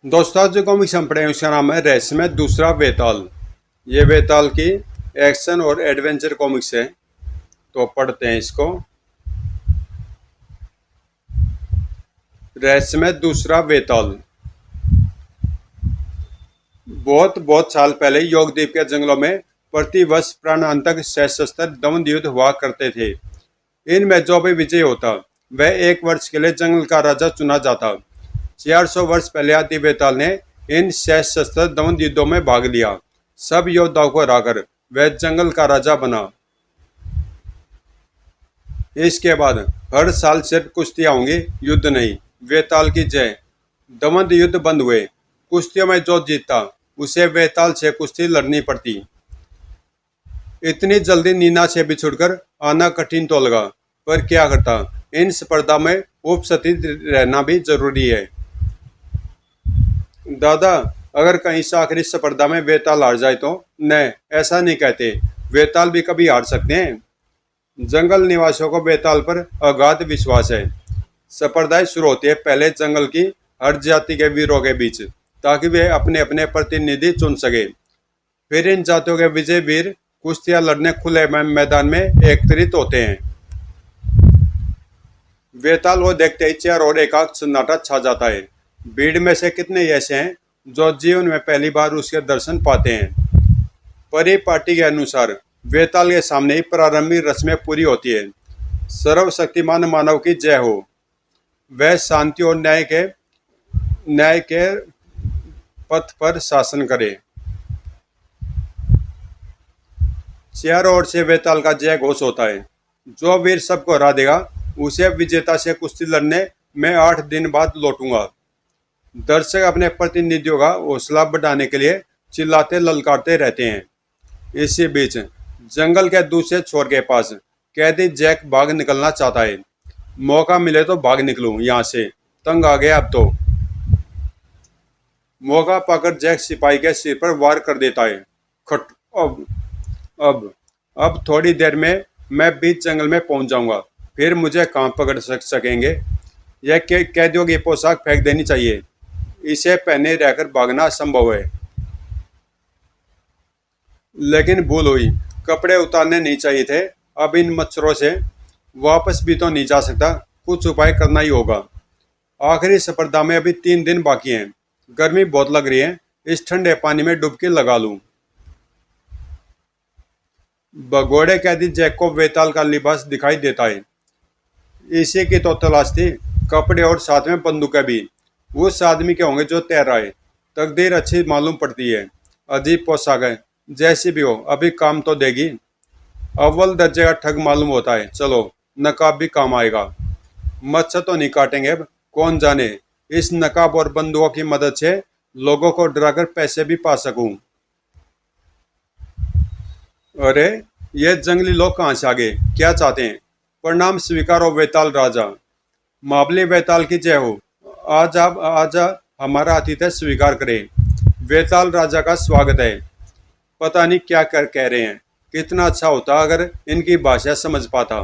दोस्तों जो कॉमिक्स हम पढ़े हैं उसका नाम है रहस्यमय दूसरा वेताल। ये वेताल की एक्शन और एडवेंचर कॉमिक्स है, तो पढ़ते हैं इसको। रहस्यमय दूसरा वेताल। बहुत बहुत साल पहले योगद्वीप के जंगलों में प्रतिवर्ष प्राणांतक सशस्त्र द्वंद युद्ध हुआ करते थे। इनमें जो भी विजयी होता वह एक वर्ष के लिए जंगल का राजा चुना जाता। 400 वर्ष पहले आदि वेताल ने इन सशस्त्र द्वंद युद्धों में भाग लिया। सब योद्धाओं को हराकर वह जंगल का राजा बना। इसके बाद हर साल सिर्फ कुश्तियां होंगी, युद्ध नहीं। वेताल की जय। द्वंद युद्ध बंद हुए। कुश्तियों में जो जीतता उसे वेताल से कुश्ती लड़नी पड़ती। इतनी जल्दी नीना से बिछुड़कर आना कठिन तो लगा, पर क्या करता, इन स्पर्धा में उपस्थित रहना भी जरूरी है। दादा, अगर कहीं से आखिरी स्पर्धा में वेताल हार जाए तो? नहीं, ऐसा नहीं कहते। वेताल भी कभी हार सकते हैं। जंगल निवासियों को वेताल पर अगाध विश्वास है। स्पर्धाएं शुरू होती है पहले जंगल की हर जाति के वीरों के बीच, ताकि वे अपने अपने प्रतिनिधि चुन सके। फिर इन जातियों के विजय वीर कुश्तियां लड़ने खुले मैदान में एकत्रित होते हैं। वेताल वो देखते ही चारों ओर एकांत सन्नाटा छा जाता है। भीड़ में से कितने ऐसे हैं जो जीवन में पहली बार उसके दर्शन पाते हैं। परिपाटी के अनुसार वेताल के सामने ही प्रारंभिक रस्में पूरी होती है। सर्वशक्तिमान मानव की जय हो। वह शांति और न्याय के पथ पर शासन करे। चारों ओर से वेताल का जय घोष होता है। जो वीर सबको हरा देगा उसे विजेता से कुश्ती लड़ने में 8 दिन बाद लौटूंगा। दर्शक अपने प्रतिनिधियों का हौसला बढ़ाने के लिए चिल्लाते ललकारते रहते हैं। इसी बीच जंगल के दूसरे छोर के पास कैदी जैक भाग निकलना चाहता है। मौका मिले तो भाग निकलूं यहाँ से, तंग आ गया अब तो। मौका पाकर जैक सिपाही के सिर पर वार कर देता है। खट। अब थोड़ी देर में मैं बीच जंगल में पहुंच जाऊंगा, फिर मुझे कहाँ पकड़ सकेंगे। यह कैदियों की पोशाक फेंक देनी चाहिए। इसे पहने रहकर भागना असंभव है। लेकिन भूल हुई, कपड़े उतारने नहीं चाहिए थे। अब इन मच्छरों से वापस भी तो नहीं जा सकता, कुछ उपाय करना ही होगा। आखिरी स्पर्धा में अभी 3 दिन बाकी हैं। गर्मी बहुत लग रही है, इस ठंडे पानी में डुबकी लगा लूं। भगोड़े कैदी जैक को वेताल का लिबास दिखाई देता है। इसी की तो तलाश थी, कपड़े और साथ में बंदूकें भी। उस आदमी के होंगे जो तैर रहा है। तकदीर अच्छी मालूम पड़ती है। अजीब पोशाक है, जैसी भी हो अभी काम तो देगी। अव्वल दर्जे का ठग मालूम होता है। चलो, नकाब भी काम आएगा। मच्छर तो नहीं काटेंगे अब, कौन जाने इस नकाब और बंदूकों की मदद से लोगों को डराकर पैसे भी पा सकूं। अरे, ये जंगली लोग कहाँ से आ गए, क्या चाहते हैं? प्रणाम स्वीकारो वेताल राजा। माबली वेताल की जय हो। आज हमारा आतिथ्य स्वीकार करें। वेताल राजा का स्वागत है। पता नहीं क्या कह रहे हैं। कितना अच्छा होता अगर इनकी भाषा समझ पाता।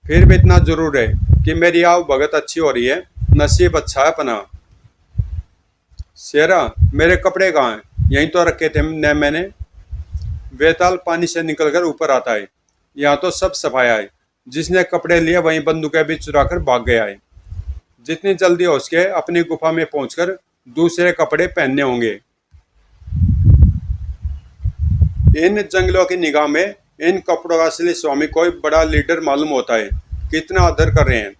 फिर भी इतना जरूर है कि मेरी आव भगत अच्छी हो रही है। नसीब अच्छा है अपना। शेरा, मेरे कपड़े कहाँ हैं? यहीं तो रखे थे मैंने। वेताल पानी से निकलकर ऊपर आता है। यहाँ तो सब सफाया है। जिसने कपड़े लिए वहीं बंदूकें भी चुरा कर भाग गया है। जितनी जल्दी हो सके अपनी गुफा में पहुंचकर दूसरे कपड़े पहनने होंगे। इन जंगलों की निगाह में इन कपड़ों का असली स्वामी कोई बड़ा लीडर मालूम होता है। कितना आदर कर रहे हैं।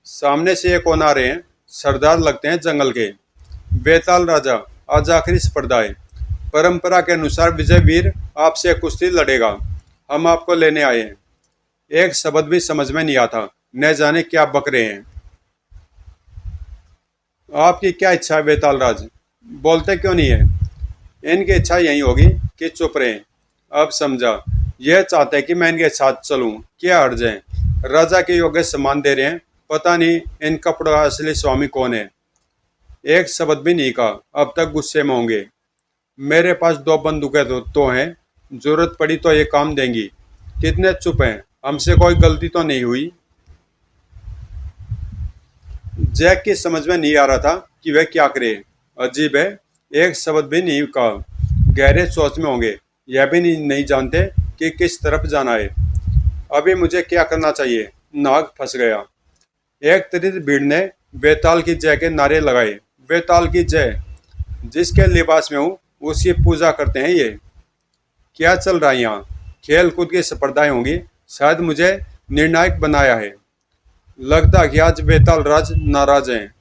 सामने से ये कौन आ रहे हैं? सरदार लगते हैं जंगल के। वेताल राजा, आज आखिरी स्पर्धा है। परंपरा के अनुसार विजय वीर आपसे कुश्ती लड़ेगा। हम आपको लेने आए हैं। एक शब्द भी समझ में नहीं आता, न जाने क्या बक रहे हैं। आपकी क्या इच्छा है वेताल राज? बोलते क्यों नहीं है? इनकी इच्छा यही होगी कि चुप रहें। अब समझा, यह चाहते हैं कि मैं इनके साथ चलूं। क्या हर्ज है? राजा के योग्य सम्मान दे रहे हैं। पता नहीं इन कपड़ों का असली स्वामी कौन है। एक शब्द भी नहीं कहा, अब तक गुस्से में होंगे। मेरे पास 2 बंदूकें तो हैं, जरूरत पड़ी तो ये काम देंगी। कितने चुप हैं, हमसे कोई गलती तो नहीं हुई। जैक की समझ में नहीं आ रहा था कि वह क्या करे। अजीब है, एक शब्द भी नहीं कहा। गहरे सोच में होंगे, यह भी नहीं जानते कि किस तरफ जाना है। अभी मुझे क्या करना चाहिए? नाग फंस गया। एक त्रित भीड़ ने बेताल की जय के नारे लगाए। बेताल की जय। जिसके लिबास में हूँ उसकी पूजा करते हैं ये। क्या चल रहा है यहाँ? खेल कूद की स्पर्धाएं होंगी। शायद मुझे निर्णायक बनाया है। लगता है कि आज बेताल राज नाराज हैं।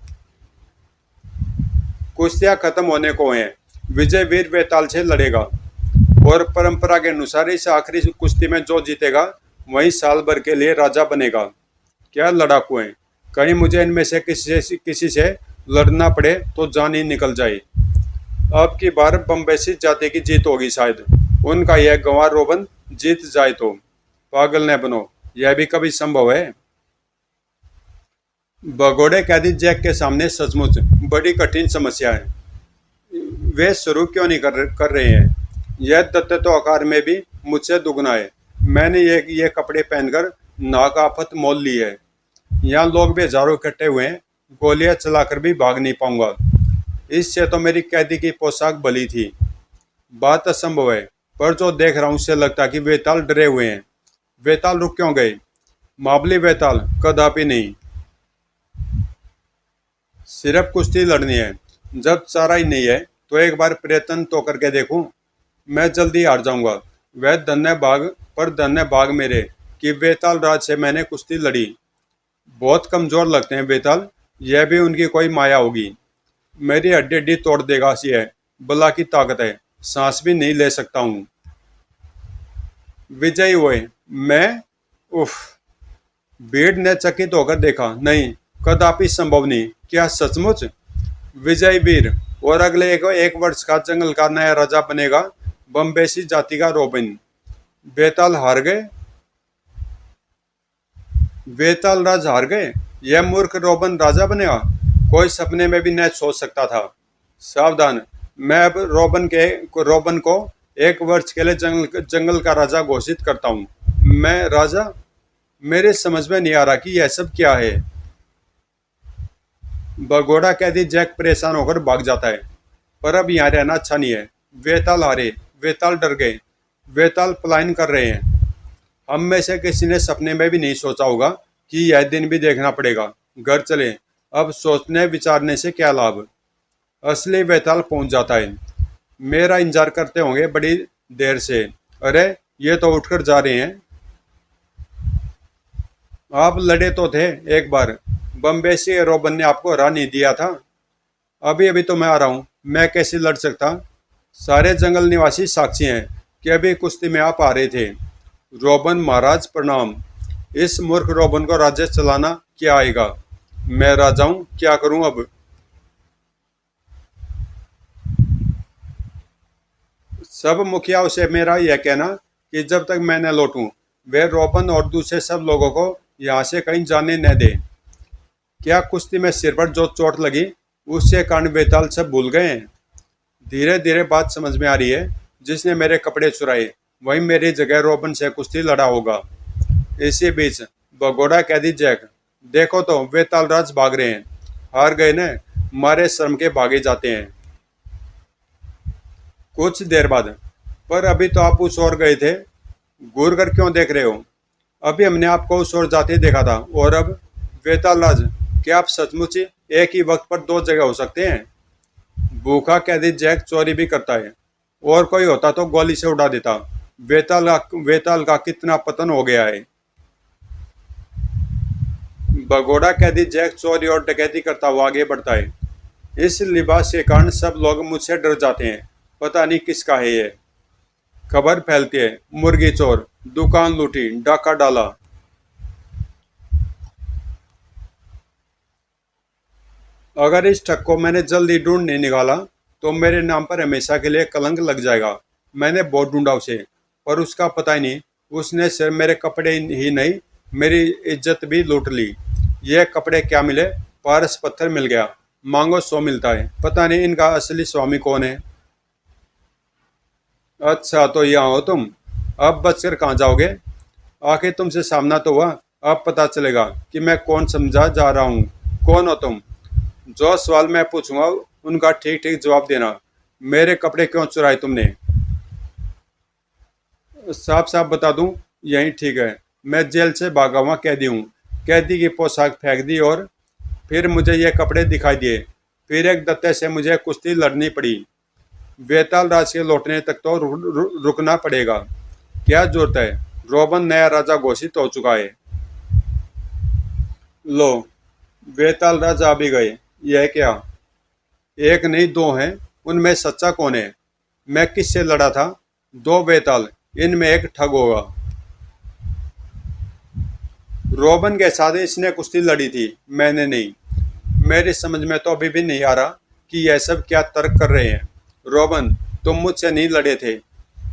कुश्तियां खत्म होने को हैं। विजय वीर बेताल से लड़ेगा और परंपरा के अनुसार इस आखिरी कुश्ती में जो जीतेगा वही साल भर के लिए राजा बनेगा। क्या लड़ाकू हैं! कहीं मुझे इनमें से किसी से लड़ना पड़े तो जान ही निकल जाए। अब की बार बम्बैसी जाति की जीत होगी शायद। उनका यह गंवार रोबन जीत जाए तो। पागल न बनो, यह भी कभी संभव है। भगोड़े कैदी जैक के सामने सचमुच बड़ी कठिन समस्या है। वे शुरू क्यों नहीं कर रहे हैं? यह तथ्य तो आकार में भी मुझसे दुगना है। मैंने ये कपड़े पहनकर नाक आफत मोल ली है। यहाँ लोग भी हजारों इकट्ठे हुए हैं। गोलियां चलाकर भी भाग नहीं पाऊंगा। इससे तो मेरी कैदी की पोशाक भली थी। बात असंभव है, पर जो देख रहा हूँ उससे लगता कि बेताल डरे हुए हैं। बेताल रुक क्यों गए? मामूली बेताल कदापि नहीं। सिर्फ कुश्ती लड़नी है। जब चारा ही नहीं है तो एक बार प्रयत्न तो करके देखूं। मैं जल्दी हार जाऊंगा। वह धन्य भाग मेरे कि बेताल राज से मैंने कुश्ती लड़ी। बहुत कमजोर लगते हैं बेताल। यह भी उनकी कोई माया होगी। मेरी हड्डी हड्डी तोड़ देगा सी है। बला की ताकत है। सांस भी नहीं ले सकता हूँ। विजयी हुए मैं? उफ! भीड़ ने चकित होकर देखा। नहीं, कदापि संभव नहीं। क्या सचमुच? विजय वीर और अगले एक वर्ष का जंगल का नया राजा बनेगा बम्बैसी जाति का रोबिन। बेताल हार गए। बेताल राज हार गए। यह मूर्ख रोबन राजा बनेगा। कोई सपने में भी न सोच सकता था। सावधान! मैं अब रोबन को एक वर्ष के लिए जंगल का राजा घोषित करता हूँ। मैं राजा? मेरे समझ में नहीं आ रहा कि यह सब क्या है। भगोड़ा कैदी जैक परेशान होकर भाग जाता है। पर अब यहाँ रहना अच्छा नहीं है। बेताल हारे। बेताल डर गए। बेताल पलायन कर रहे हैं। हम में से किसी ने सपने में भी नहीं सोचा होगा कि यह दिन भी देखना पड़ेगा। घर चले। अब सोचने विचारने से क्या लाभ। असली बेताल पहुंच जाता है। मेरा इंतजार करते होंगे बड़ी देर से। अरे, ये तो उठकर जा रहे हैं। आप लड़े तो थे एक बार। बम्बैसी रोबन ने आपको हरा नहीं दिया था। अभी अभी तो मैं आ रहा हूँ। मैं कैसे लड़ सकता? सारे जंगल निवासी साक्षी हैं कि अभी कुश्ती में आप आ रहे थे। रोबन महाराज प्रणाम। इस मूर्ख रोबन को राज्य चलाना क्या आएगा? मैं राजा हूँ, क्या करूँ अब? सब मुखियाओं से मेरा यह कहना कि जब तक मैं न लौटूं वे रोबन और दूसरे सब लोगों को यहाँ से कहीं जाने न दे। क्या कुश्ती में सिर पर जो चोट लगी उससे कारण बेताल सब भूल गए हैं? धीरे धीरे बात समझ में आ रही है। जिसने मेरे कपड़े चुराए वही मेरी जगह रोबन से कुश्ती लड़ा होगा। इसी बीच भगोड़ा कैदी जैक, देखो तो बेताल राज भाग रहे हैं। हार गए न, मारे शर्म के भागे जाते हैं। कुछ देर बाद, पर अभी तो आप उस ओर गए थे। घूर कर क्यों देख रहे हो? अभी हमने आपको उस ओर जाते देखा था। और अब? बेताल राज, क्या आप सचमुच एक ही वक्त पर दो जगह हो सकते हैं? भूखा कैदी जैक चोरी भी करता है। और कोई होता तो गोली से उड़ा देता। बेताल का कितना पतन हो गया है। भगोड़ा कैदी जैक चोरी और डकैती करता हुआ आगे बढ़ता है। इस लिबास के कारण सब लोग मुझसे डर जाते हैं। पता नहीं किसका है ये। खबर फैलती है, मुर्गी चोर, दुकान लूटी, डाका डाला। अगर इस ठग को मैंने जल्दी ढूंढ नहीं निकाला तो मेरे नाम पर हमेशा के लिए कलंक लग जाएगा। मैंने बहुत ढूंढा उसे, पर उसका पता ही नहीं। उसने सिर्फ मेरे कपड़े ही नहीं, मेरी इज्जत भी लूट ली। ये कपड़े क्या मिले? पारस पत्थर मिल गया। मांगो 100 मिलता है। पता नहीं इनका असली स्वामी कौन है। अच्छा, तो यहाँ हो तुम। अब बचकर कहाँ जाओगे? आखिर तुमसे सामना तो हुआ। अब पता चलेगा कि मैं कौन समझा जा रहा हूँ। कौन हो तुम? जो सवाल मैं पूछूंगा उनका ठीक ठीक जवाब देना। मेरे कपड़े क्यों चुराए तुमने? साफ साफ बता दूं, यही ठीक है। मैं जेल से भागा हुआ कैदी हूँ। कैदी की पोशाक फेंक दी और फिर मुझे ये कपड़े दिखाई दिए। फिर एक दत्ते से मुझे कुश्ती लड़नी पड़ी। बेताल राज के लौटने तक तो रुकना पड़ेगा। क्या जरूरत है? रोबन नया राजा घोषित हो चुका है। लो, बेताल राज आ भी गए। यह क्या? एक नहीं दो हैं। उनमें सच्चा कौन है? मैं किससे लड़ा था? दो बेताल, इनमें एक ठग होगा। रोबन के साथ इसने कुश्ती लड़ी थी, मैंने नहीं। मेरी समझ में तो अभी भी नहीं आ रहा कि यह सब क्या तर्क कर रहे हैं। रोबन, तुम मुझसे नहीं लड़े थे,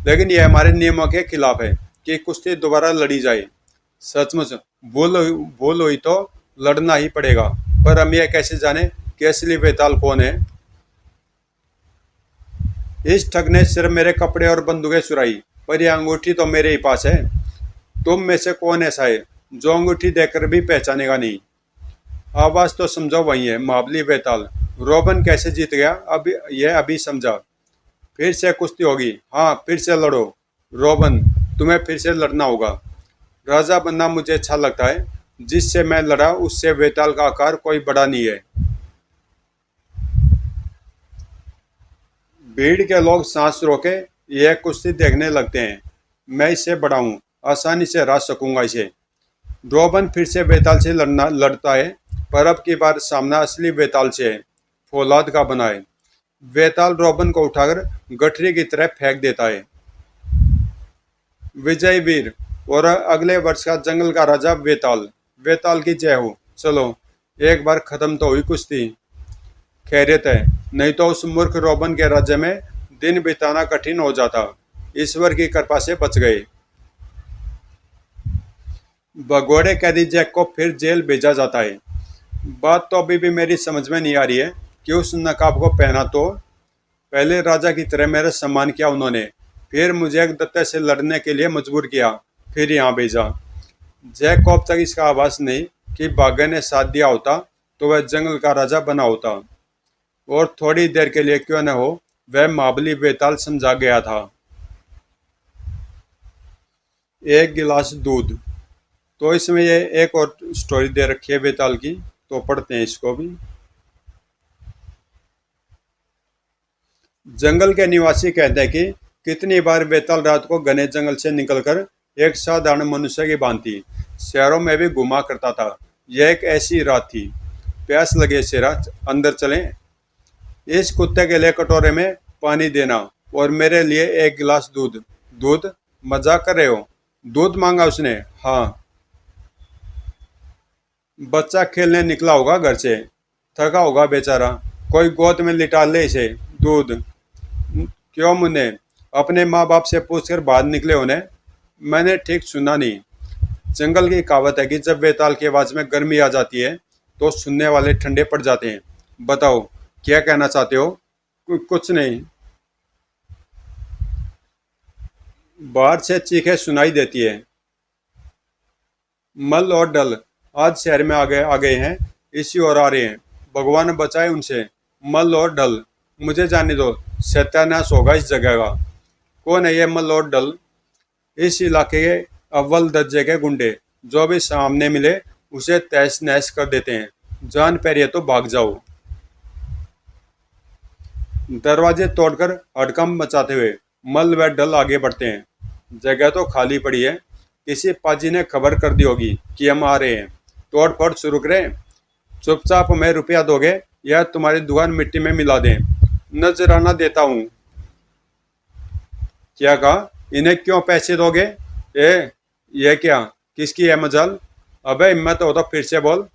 लेकिन यह हमारे नियमों के खिलाफ है कि कुश्ती दोबारा लड़ी जाए। सचमुच भूल भूल हुई तो लड़ना ही पड़ेगा, पर हम यह कैसे जाने कि असली बेताल कौन है? इस ठग ने सिर्फ मेरे कपड़े और बंदूकें चुराई, पर यह अंगूठी तो मेरे ही पास है। तुम में से कौन ऐसा है जो अंगूठी देखकर भी पहचानेगा नहीं? आवाज तो समझो, वही है, महाबली बेताल। रोबन कैसे जीत गया, अभी यह अभी समझा। फिर से कुश्ती होगी। हाँ, फिर से लड़ो। रोबन, तुम्हें फिर से लड़ना होगा। राजा बनना मुझे अच्छा लगता है। जिससे मैं लड़ा उससे बेताल का आकार कोई बड़ा नहीं है। भीड़ के लोग सांस रोके यह कुश्ती देखने लगते हैं। मैं इससे बड़ा हूँ, आसानी से हरा सकूंगा इसे। रोबन फिर से बेताल से लड़ता है, पर अब की बार सामना असली बेताल से है, फौलाद का बना है। बेताल रोबन को उठाकर गठरी की तरह फेंक देता है। विजय वीर और अगले वर्ष का जंगल का राजा बेताल। बेताल की जय हो। चलो, एक बार खत्म तो हुई कुश्ती। खैरियत है, नहीं तो उस मूर्ख रोबन के राज्य में दिन बिताना कठिन हो जाता। ईश्वर की कृपा से बच गए। भगोड़े कैदी जैक को फिर जेल भेजा जाता है। बात तो अभी भी मेरी समझ में नहीं आ रही है कि उस नकाब को पहना तो पहले राजा की तरह मेरा सम्मान किया उन्होंने, फिर मुझे एक दत्ते से लड़ने के लिए मजबूर किया, फिर यहाँ भेजा। जैक को अब तक इसका आभास नहीं कि बाघे ने साथ दिया होता तो वह जंगल का राजा बना होता, और थोड़ी देर के लिए क्यों न हो वह महाबली बेताल समझा गया था। एक गिलास दूध। तो इसमें ये एक और स्टोरी दे रखी है बेताल की, तो पढ़ते हैं इसको भी। जंगल के निवासी कहते हैं कि कितनी बार बेताल रात को घने जंगल से निकलकर एक साधारण मनुष्य की भांति शहरों में भी घुमा करता था। यह एक ऐसी रात थी। प्यास लगे शेरा, अंदर चलें। इस कुत्ते के लिए कटोरे में पानी देना और मेरे लिए एक गिलास दूध। दूध? मजाक कर रहे हो? दूध मांगा उसने। हाँ। बच्चा खेलने निकला होगा घर से, थका होगा बेचारा, कोई गोद में लिटा ले इसे। दूध? क्यों मुन्ने, अपने माँ बाप से पूछकर बाहर निकले होने? मैंने ठीक सुना नहीं। जंगल की कहावत है कि जब बेताल की आवाज में गर्मी आ जाती है तो सुनने वाले ठंडे पड़ जाते हैं। बताओ, क्या कहना चाहते हो? कुछ नहीं। बाहर से चीखें सुनाई देती है। मल और डल आज शहर में आ गए हैं, इसी ओर आ रहे हैं। भगवान बचाए उनसे। मल और डल, मुझे जाने दो, सत्यानाश होगा इस जगह का। कौन है ये मल और डल? इस इलाके के अव्वल दर्जे के गुंडे, जो भी सामने मिले उसे तहस नहस कर देते हैं। जान पैरिए तो भाग जाओ। दरवाजे तोड़कर हड़कंप मचाते हुए मल व डल आगे बढ़ते हैं। जगह तो खाली पड़ी है, किसी पाजी ने खबर कर दी होगी कि हम आ रहे हैं। तोड़ फोड़ शुरू करें। चुपचाप हमें रुपया दोगे या तुम्हारी दुकान मिट्टी में मिला दें? नजराना देता हूँ। क्या कहा? इन्हें क्यों पैसे दोगे? ये क्या, किसकी है मजाल? अबे हिम्मत हो तो फिर से बोल।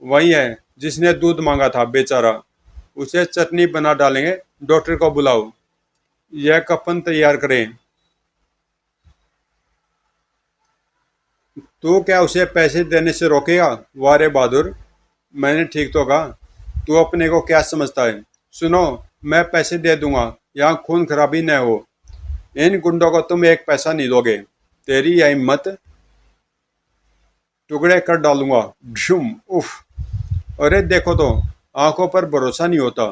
वही है जिसने दूध मांगा था बेचारा। उसे चटनी बना डालेंगे, डॉक्टर को बुलाओ। यह कफन तैयार करें। तू क्या उसे पैसे देने से रोकेगा? वारे बहादुर, मैंने ठीक तो कहा। तू अपने को क्या समझता है? सुनो, मैं पैसे दे दूंगा, यहाँ खून खराबी न हो। इन गुंडों को तुम एक पैसा नहीं दोगे। तेरी यह हिम्मत? टुकड़े कर डालूंगा। ढूम। उफ। अरे देखो तो, आंखों पर भरोसा नहीं होता।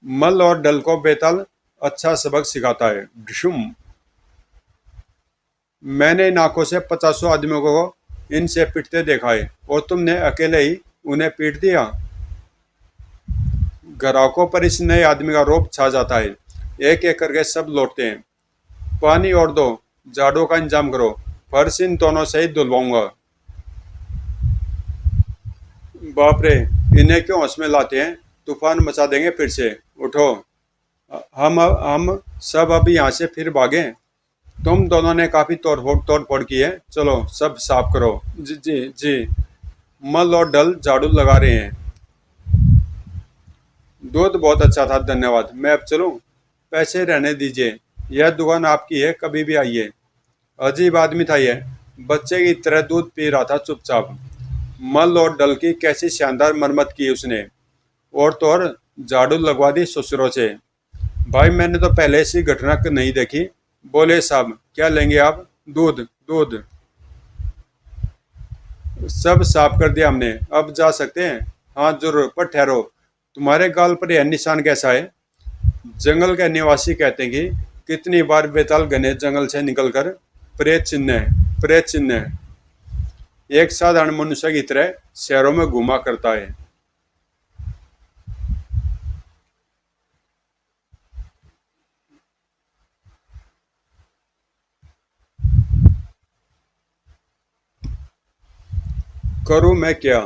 मल और डल को बेताल अच्छा सबक सिखाता है। डिशुम। मैंने इन आंखों से 50 आदमियों को इनसे पिटते देखा है और तुमने अकेले ही उन्हें पीट दिया। ग्राहकों पर इस नए आदमी का रौब छा जाता है। एक एक करके सब लौटते हैं। पानी और दो, झाड़ू का इंतजाम करो, फर्श इन दोनों से ही धुलवाऊंगा। बाप रे, इन्हें क्यों होश में लाते हैं? तूफान मचा देंगे फिर से। उठो, हम सब अब यहाँ से फिर भागे। तुम दोनों ने काफी तोड़ फोड़ की है, चलो सब साफ करो। जी जी जी। मल और डल झाड़ू लगा रहे हैं। दूध बहुत अच्छा था, धन्यवाद। मैं अब चलूं? पैसे रहने दीजिए, यह दुकान आपकी है, कभी भी आइए। अजीब आदमी था यह, बच्चे की तरह दूध पी रहा था चुपचाप। मल और डल की कैसी शानदार मरम्मत की उसने। और तो और झाड़ू लगवा दी ससुरों से। भाई मैंने तो पहले ऐसी घटना नहीं देखी। बोले साहब, क्या लेंगे आप? दूध दूध। सब साफ कर दिया हमने, अब जा सकते हैं? हाँ जरूर, पर ठहरो, तुम्हारे गाल पर यह निशान कैसा है? जंगल के निवासी कहते हैं कि कितनी बार बेताल घने जंगल से निकलकर प्रेत चिन्ह है, प्रेत चिन्ह है। एक साधारण मनुष्य की तरह शहरों में घुमा करता है। करूँ मैं क्या?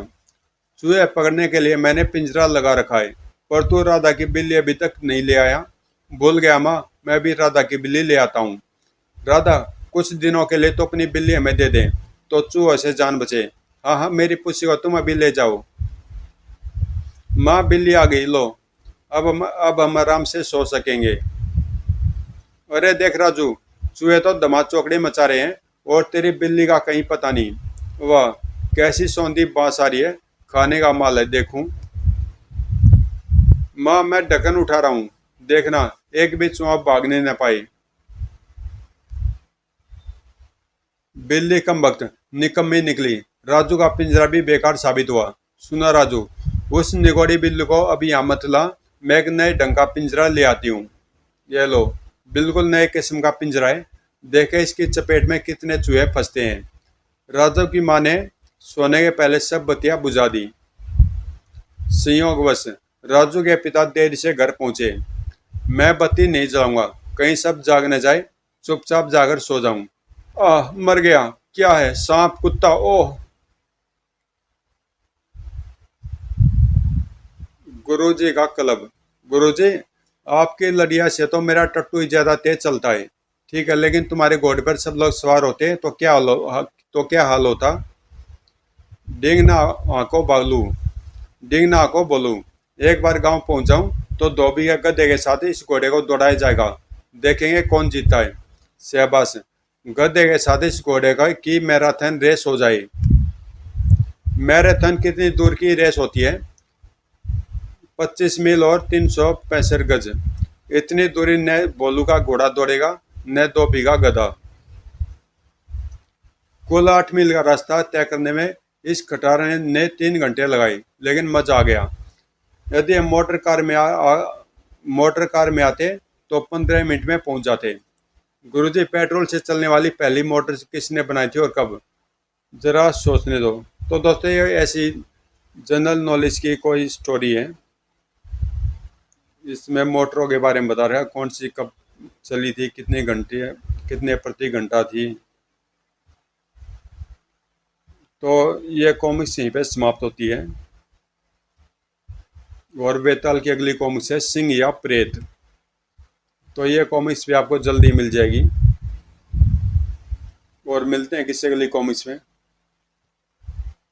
चूहे पकड़ने के लिए मैंने पिंजरा लगा रखा है, पर तू राधा की बिल्ली अभी तक नहीं ले आया। भूल गया माँ, मैं भी राधा की बिल्ली ले आता हूँ। राधा, कुछ दिनों के लिए तो अपनी बिल्ली हमें दे दें, तो चूहों से जान बचे। हाँ हाँ, मेरी पुस्सी को तुम अभी ले जाओ। माँ बिल्ली आ गई, लो। अब हम आराम से सो सकेंगे। अरे देख राजू, चूहे तो धमा चौकड़ी मचा रहे हैं और तेरी बिल्ली का कहीं पता नहीं। वाह, कैसी सौंधी बांस आ रही है, खाने का माल है देखूं। माँ मैं ढक्कन उठा रहा हूँ, देखना एक भी चूहा भागने न पाए। बिल्ली कम वक्त निकम्मी निकली। राजू का पिंजरा भी बेकार साबित हुआ। सुना राजू, उस निगोड़ी बिल्ली को अभी यहाँ मत ला, मैं एक नए ढंग का पिंजरा ले आती हूँ। ये लो, बिल्कुल नए किस्म का पिंजरा है। देखे इसकी चपेट में कितने चूहे फंसते हैं। राजू की माँ ने सोने के पहले सब बत्तियां बुझा दी। संयोगवश राजू के पिता देर से घर पहुंचे। मैं बत्ती नहीं जलाऊंगा, कहीं सब जाग न जाए, चुपचाप जाकर सो जाऊं। आह, मर गया। क्या है? सांप, कुत्ता? ओह। गुरुजी का क्लब। गुरुजी, आपकी लड़िया से तो मेरा टट्टू ही ज्यादा तेज चलता है। ठीक है, लेकिन तुम्हारे घोड़े पर सब लोग सवार होते तो क्या हाल होता? डिंग ना आंखों बालू, डिंग ना आंखों बोलू। एक बार गांव पहुंच जाऊं तो धोबी के गधे के साथ इस घोड़े को दौड़ाया जाएगा। देखेंगे कौन जीतता है। शाबाश, गधे के साथ इस घोड़े का की मैराथन रेस हो जाए। मैराथन कितनी दूर की रेस होती है? 25 मील और 365 गज। इतनी दूरी न बोलू का घोड़ा दौड़ेगा, न धोबी का गधा। कुल 8 मील का रास्ता तय करने में इस खटारे ने 3 घंटे लगाए, लेकिन मजा आ गया। यदि हम मोटर कार में आते तो 15 मिनट में पहुंच जाते। गुरुजी, पेट्रोल से चलने वाली पहली मोटर किसने बनाई थी और कब? जरा सोचने दो। तो दोस्तों, ये ऐसी जनरल नॉलेज की कोई स्टोरी है। इसमें मोटरों के बारे में बता रहा है, कौन सी कब चली थी, कितने घंटे, कितने प्रति घंटा थी। तो ये कॉमिक्स यहीं पे समाप्त होती है। और बेताल की अगली कॉमिक्स है सिंह या प्रेत। तो ये कॉमिक्स भी आपको जल्दी मिल जाएगी। और मिलते हैं किसी अगली कॉमिक्स में।